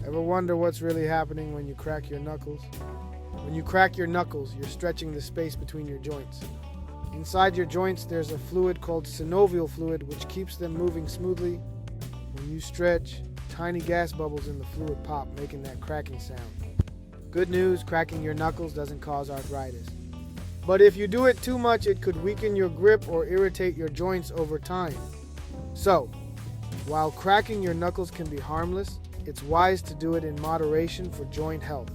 Ever wonder what's really happening when you crack your knuckles? When you crack your knuckles, you're stretching the space between your joints. Inside your joints, there's a fluid called synovial fluid, which keeps them moving smoothly. When you stretch, tiny gas bubbles in the fluid pop, making that cracking sound. Good news, cracking your knuckles doesn't cause arthritis. But if you do it too much, it could weaken your grip or irritate your joints over time. So, while cracking your knuckles can be harmless, it's wise to do it in moderation for joint health.